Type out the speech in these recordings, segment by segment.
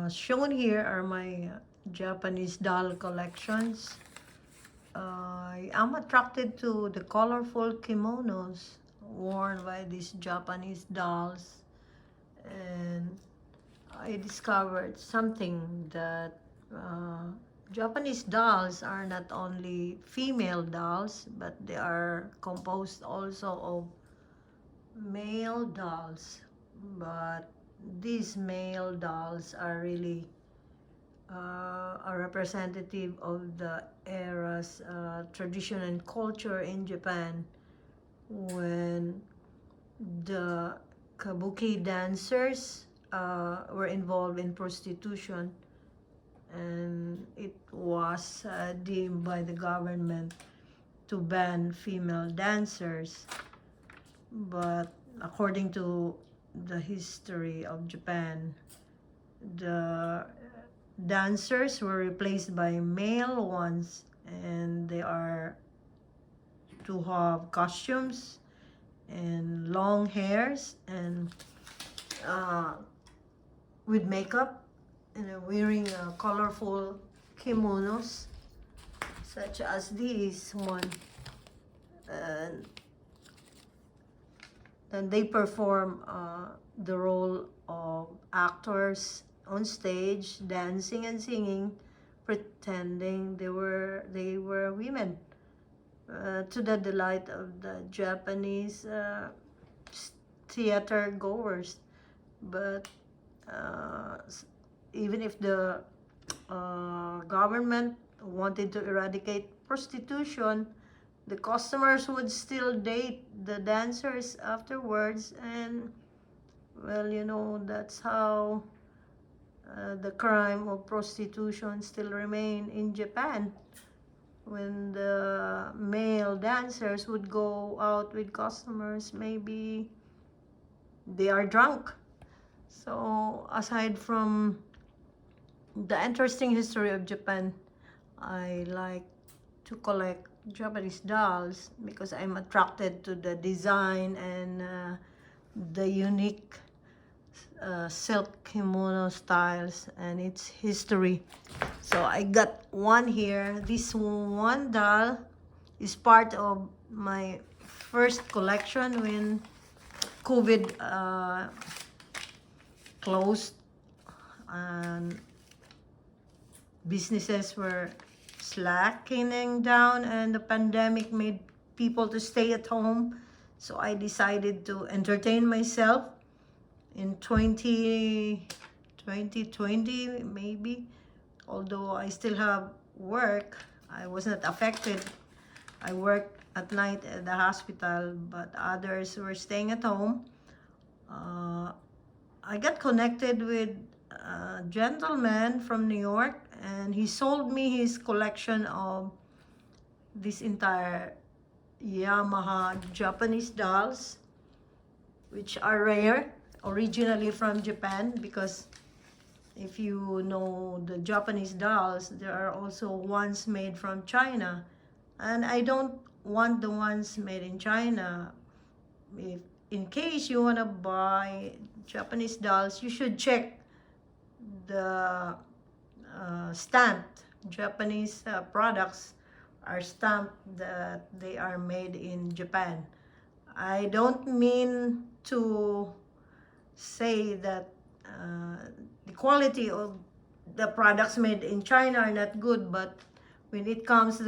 Shown here are my Japanese doll collections. I am attracted to the colorful kimonos worn by these Japanese dolls, and I discovered something that Japanese dolls are not only female dolls, but they are composed also of male dolls. But these male dolls are really a representative of the era's tradition and culture in Japan, when the kabuki dancers were involved in prostitution, and it was deemed by the government to ban female dancers. But according to the history of Japan, the dancers were replaced by male ones, and they are to have costumes and long hairs and with makeup, and wearing colorful kimonos such as this one. And then they perform the role of actors on stage, dancing and singing, pretending they were women, to the delight of the Japanese theater goers. But even if the government wanted to eradicate prostitution, the customers would still date the dancers afterwards, and well, that's how the crime of prostitution still remain in Japan. When the male dancers would go out with customers, maybe they are drunk. So aside from the interesting history of Japan, I like to collect Japanese dolls because I'm attracted to the design and the unique silk kimono styles and its history. So I got one here. This one doll is part of my first collection when COVID closed and businesses were slackening down, and the pandemic made people to stay at home. So I decided to entertain myself in 2020 maybe. Although I still have work, I was not affected. I worked at night at the hospital, but others were staying at home. I got connected with a gentleman from New York, and he sold me his collection of this entire Yamaha Japanese dolls, which are rare, originally from Japan, because if you know the Japanese dolls, there are also ones made from China, and I don't want the ones made in China. If in case you want to buy Japanese dolls, you should check the stamped Japanese products are stamped that they are made in Japan. I don't mean to say that the quality of the products made in China are not good, but when it comes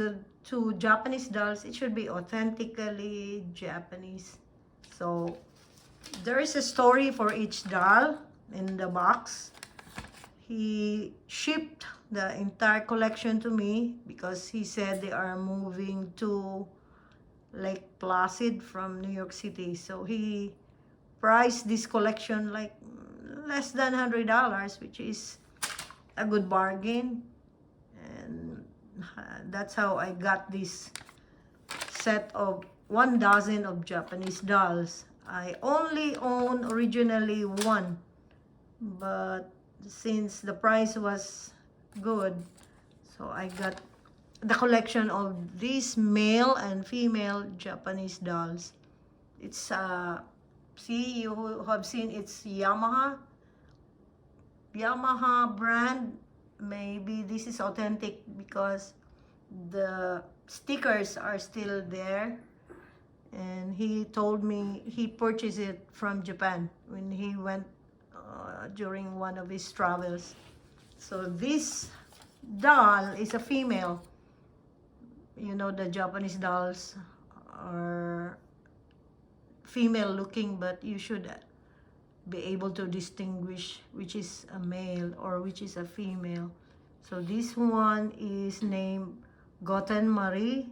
to Japanese dolls, it should be authentically Japanese. So there is a story for each doll in the box. He shipped the entire collection to me because he said they are moving to Lake Placid from New York City. So he priced this collection like less than $100, which is a good bargain. And that's how I got this set of 1 dozen of Japanese dolls. I only own originally one, but since the price was good, so I got the collection of these male and female Japanese dolls. It's see, you have seen it's Yamaha Yamaha brand. Maybe this is authentic because the stickers are still there, and he told me he purchased it from Japan when he went during one of his travels. So this doll is a female. You know, the Japanese dolls are female looking, but you should be able to distinguish which is a male or which is a female. So this one is named Goten Marie,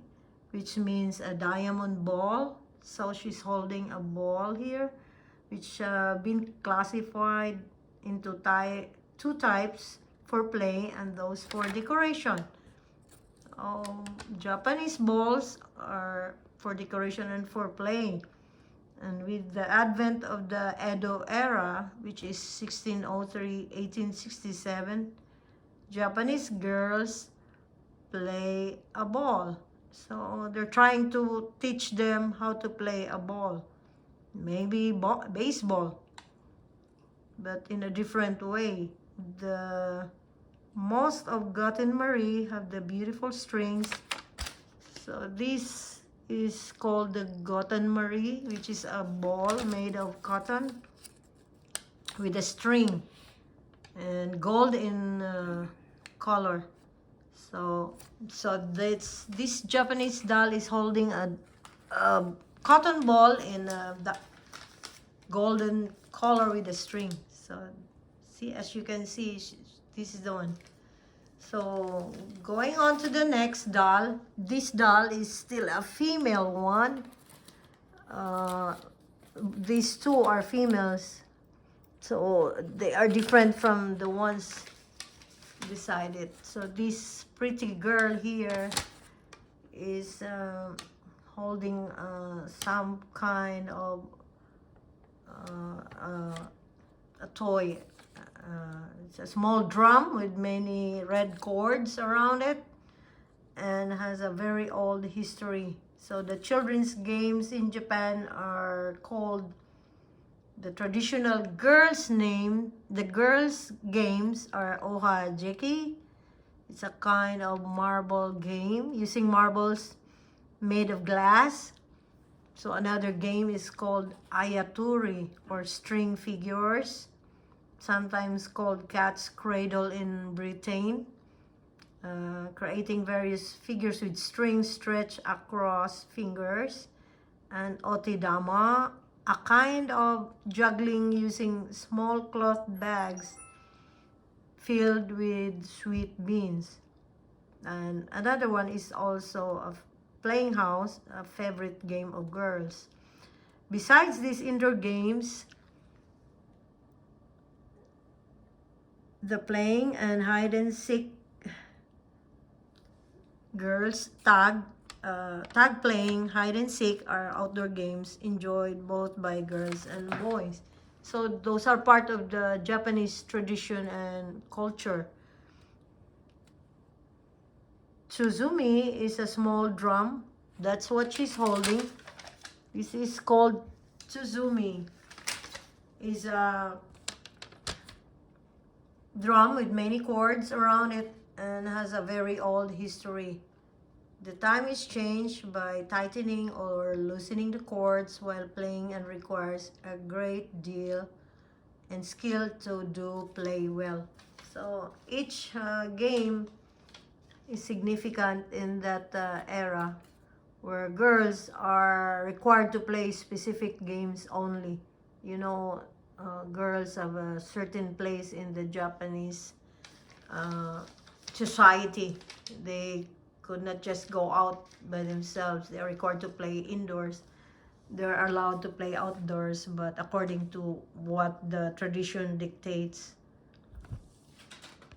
which means a diamond ball. So she's holding a ball here, which been classified into two types, for play and those for decoration. Japanese balls are for decoration and for play. And with the advent of the Edo era, which is 1603-1867, Japanese girls play a ball. So they're trying to teach them how to play a ball. Maybe baseball, but in a different way. The most of Goten Marie have the beautiful strings. So this is called the Goten Marie, which is a ball made of cotton with a string and gold in color. So this Japanese doll is holding a cotton ball in the golden color with a string. So see, as you can see, this is the one. So going on to the next doll. This doll is still a female one. These two are females, so they are different from the ones beside it. So this pretty girl here is holding some kind of a toy. It's a small drum with many red cords around it and has a very old history. So the children's games in Japan are called the traditional girls' name. The girls' games are ohajeki. It's a kind of marble game using marbles made of glass. So another game is called ayaturi, or string figures, sometimes called cat's cradle in Britain, creating various figures with strings stretched across fingers. And otidama, a kind of juggling using small cloth bags filled with sweet beans. And another one is also a playing house, a favorite game of girls. Besides these indoor games, the playing and hide and seek, girls tag playing, hide and seek are outdoor games enjoyed both by girls and boys. So those are part of the Japanese tradition and culture. Tsuzumi is a small drum. That's what she's holding. This is called Tsuzumi. Is a drum with many cords around it and has a very old history. The time is changed by tightening or loosening the cords while playing and requires a great deal and skill to do play well. So each game is significant in that era, where girls are required to play specific games only. You know, girls have a certain place in the Japanese society. They could not just go out by themselves. They are required to play indoors. They're allowed to play outdoors, but according to what the tradition dictates.